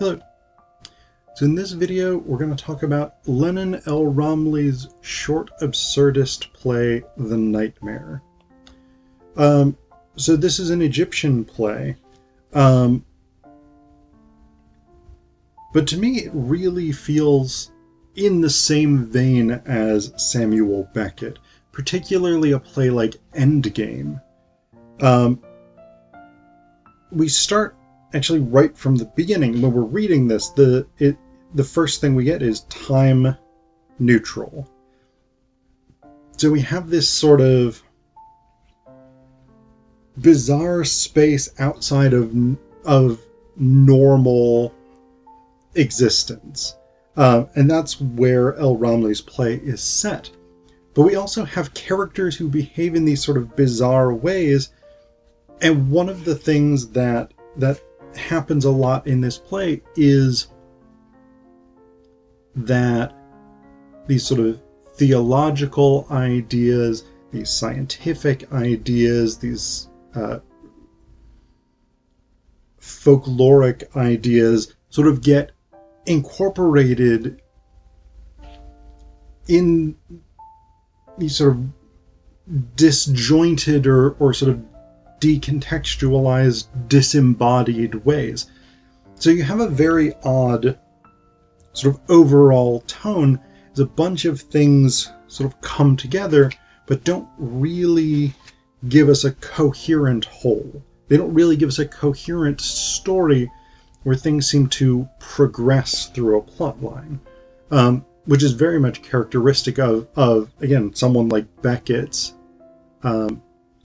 Hello. So in this video, we're going to talk about Lenin El Ramly's short absurdist play, The Nightmare. So this is an Egyptian play, but to me it really feels in the same vein as Samuel Beckett, particularly a play like Endgame. We start actually right from the beginning. When we're reading this, the first thing we get is time neutral. So we have this sort of bizarre space outside of normal existence. And that's where El Ramly's play is set. But we also have characters who behave in these sort of bizarre ways. And one of the things that happens a lot in this play is that these sort of theological ideas, these scientific ideas, these folkloric ideas sort of get incorporated in these sort of disjointed or sort of decontextualized, disembodied ways. So you have a very odd sort of overall tone as a bunch of things sort of come together, but don't really give us a coherent whole. They don't really give us a coherent story where things seem to progress through a plot line, which is very much characteristic of again, someone like Beckett's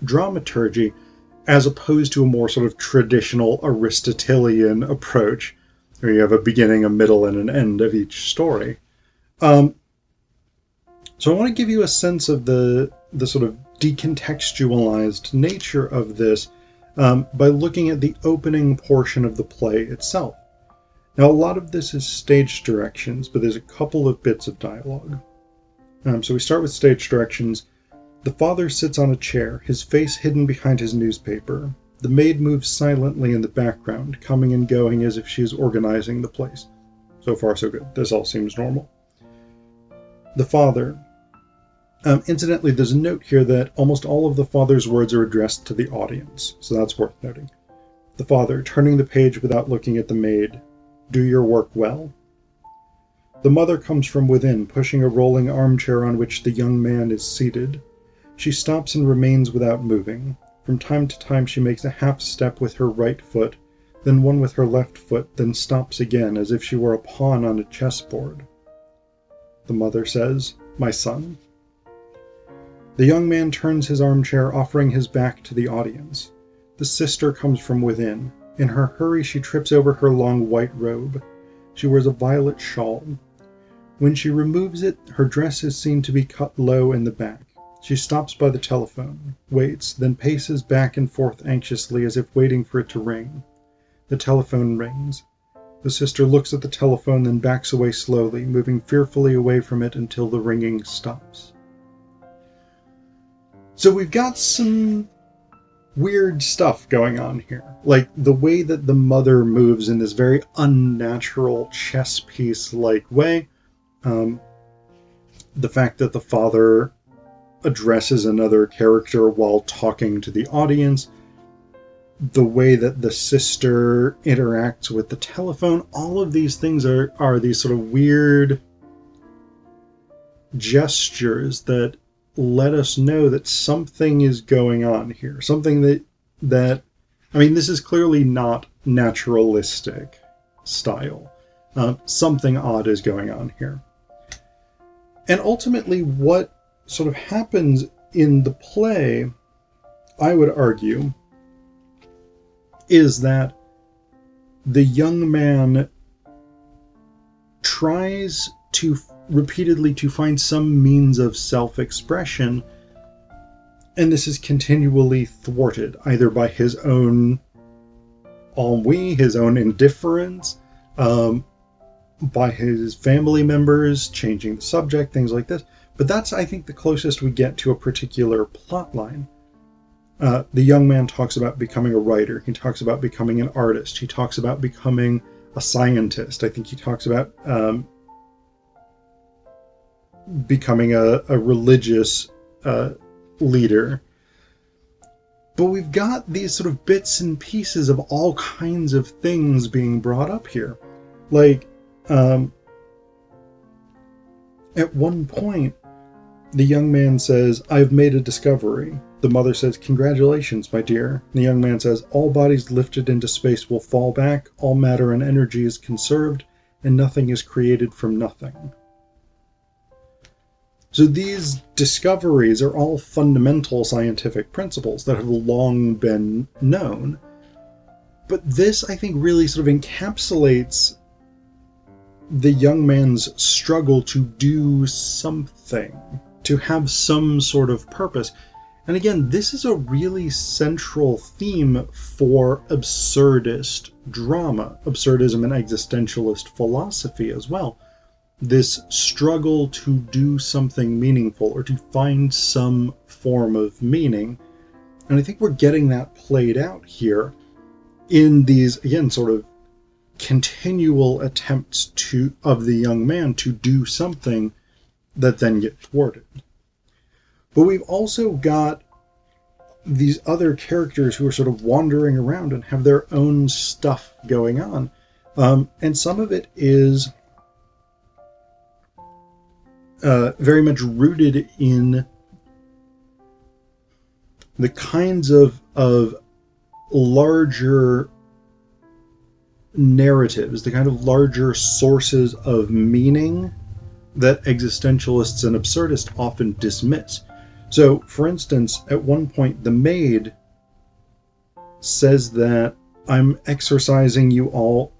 dramaturgy, as opposed to a more sort of traditional Aristotelian approach, where you have a beginning, a middle, and an end of each story. So I want to give you a sense of the sort of decontextualized nature of this by looking at the opening portion of the play itself. Now, a lot of this is stage directions, but there's a couple of bits of dialogue. So we start with stage directions. The father sits on a chair, his face hidden behind his newspaper. The maid moves silently in the background, coming and going as if she is organizing the place. So far, so good. This all seems normal. The father. Incidentally, there's a note here that almost all of the father's words are addressed to the audience, so that's worth noting. The father, turning the page without looking at the maid. Do your work well. The mother comes from within, pushing a rolling armchair on which the young man is seated. She stops and remains without moving. From time to time she makes a half step with her right foot, then one with her left foot, then stops again as if she were a pawn on a chessboard. The mother says, "My son." The young man turns his armchair, offering his back to the audience. The sister comes from within. In her hurry she trips over her long white robe. She wears a violet shawl. When she removes it, her dress is seen to be cut low in the back. She stops by the telephone, waits, then paces back and forth anxiously as if waiting for it to ring. The telephone rings. The sister looks at the telephone, then backs away slowly, moving fearfully away from it until the ringing stops. So we've got some weird stuff going on here. Like the way that the mother moves in this very unnatural chess piece-like way. The fact that the father addresses another character while talking to the audience, the way that the sister interacts with the telephone, all of these things are these sort of weird gestures that let us know that something is going on here. Something that I mean, this is clearly not naturalistic style. Something odd is going on here. And ultimately, what sort of happens in the play, I would argue, is that the young man tries to repeatedly to find some means of self-expression, and this is continually thwarted, either by his own ennui, his own indifference, by his family members changing the subject, things like this. But that's, I think, the closest we get to a particular plot line. The young man talks about becoming a writer. He talks about becoming an artist. He talks about becoming a scientist. I think he talks about becoming a religious leader. But we've got these sort of bits and pieces of all kinds of things being brought up here. Like, at one point, the young man says, "I've made a discovery." The mother says, "Congratulations, my dear." And the young man says, "All bodies lifted into space will fall back, all matter and energy is conserved, and nothing is created from nothing." So these discoveries are all fundamental scientific principles that have long been known. But this, I think, really sort of encapsulates the young man's struggle to do something, to have some sort of purpose. And again, this is a really central theme for absurdist drama, absurdism and existentialist philosophy as well. This struggle to do something meaningful or to find some form of meaning. And I think we're getting that played out here in these, again, sort of continual attempts of the young man to do something that then get thwarted. But we've also got these other characters who are sort of wandering around and have their own stuff going on. And some of it is very much rooted in the kinds of larger narratives, the kind of larger sources of meaning that existentialists and absurdists often dismiss. So, for instance, at one point, the maid says that I'm exorcising you all,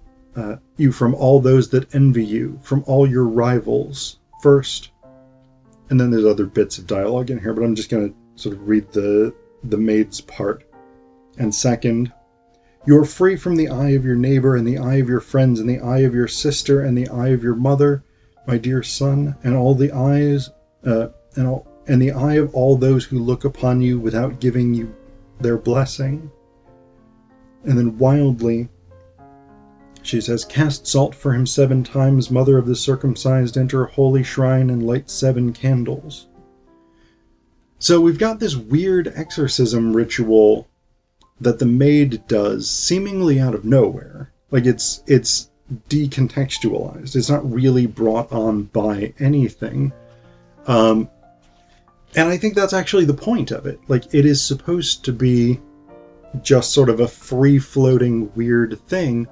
you from all those that envy you, from all your rivals, first. And then there's other bits of dialogue in here, but I'm just going to sort of read the maid's part. And second, you are free from the eye of your neighbor, and the eye of your friends, and the eye of your sister, and the eye of your mother, my dear son, and all the eyes, and the eye of all those who look upon you without giving you their blessing. And then wildly, she says, cast salt for him 7 times, mother of the circumcised, enter a holy shrine and light 7 candles. So we've got this weird exorcism ritual that the maid does, seemingly out of nowhere. Like it's decontextualized. It's not really brought on by anything. And I think that's actually the point of it. Like, it is supposed to be just sort of a free-floating weird thing,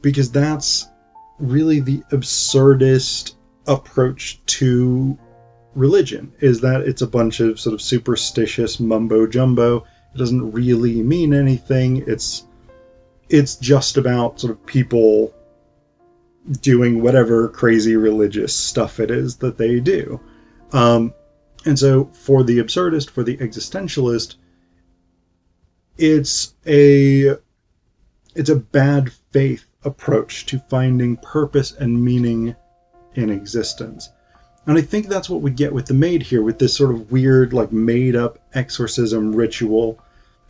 because that's really the absurdist approach to religion, is that it's a bunch of sort of superstitious mumbo-jumbo. It doesn't really mean anything. It's just about sort of people doing whatever crazy religious stuff it is that they do. And so for the absurdist, for the existentialist, it's a bad faith approach to finding purpose and meaning in existence. And I think that's what we get with the maid here, with this sort of weird, like, made-up exorcism ritual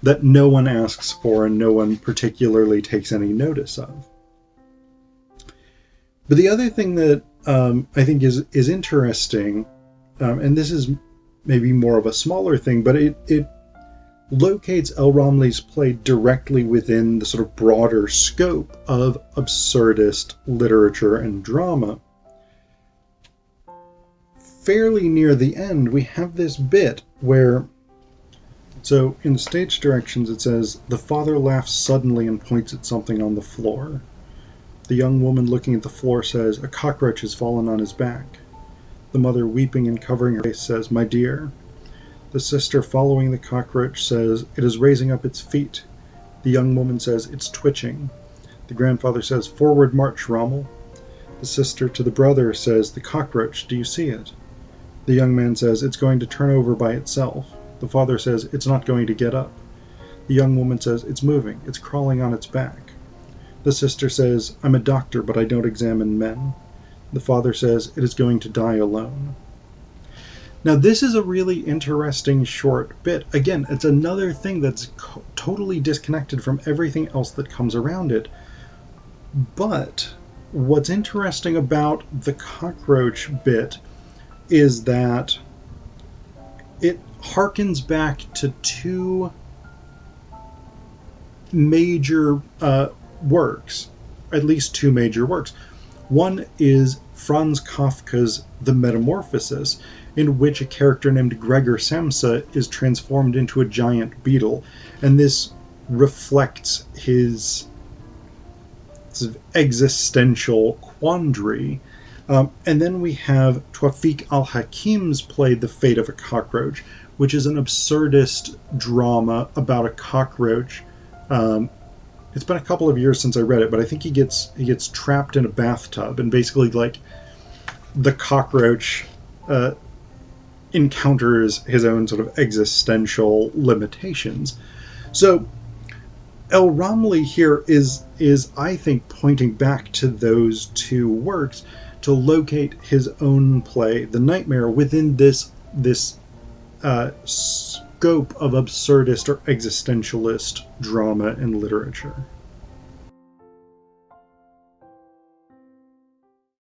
that no one asks for and no one particularly takes any notice of. But the other thing that I think is interesting, and this is maybe more of a smaller thing, but it locates El Ramly's play directly within the sort of broader scope of absurdist literature and drama. Fairly near the end, we have this bit where, so in the stage directions it says, the father laughs suddenly and points at something on the floor. The young woman looking at the floor says, a cockroach has fallen on his back. The mother, weeping and covering her face, says, my dear. The sister, following the cockroach, says, it is raising up its feet. The young woman says, it's twitching. The grandfather says, forward march, Rommel. The sister to the brother says, the cockroach, do you see it? The young man says, it's going to turn over by itself. The father says, it's not going to get up. The young woman says, it's moving. It's crawling on its back. The sister says, I'm a doctor, but I don't examine men. The father says, it is going to die alone. Now, this is a really interesting short bit. Again, it's another thing that's totally disconnected from everything else that comes around it. But what's interesting about the Cockroach bit is that it harkens back to two major works, at least two major works. One is Franz Kafka's The Metamorphosis, in which a character named Gregor Samsa is transformed into a giant beetle, and this reflects his sort of existential quandary. And then we have Tawfiq al-Hakim's play The Fate of a Cockroach, which is an absurdist drama about a cockroach. It's been a couple of years since I read it, but I think he gets trapped in a bathtub, and basically, like, the cockroach encounters his own sort of existential limitations. So El Ramly here is I think pointing back to those two works to locate his own play, The Nightmare, within this scope of absurdist or existentialist drama and literature.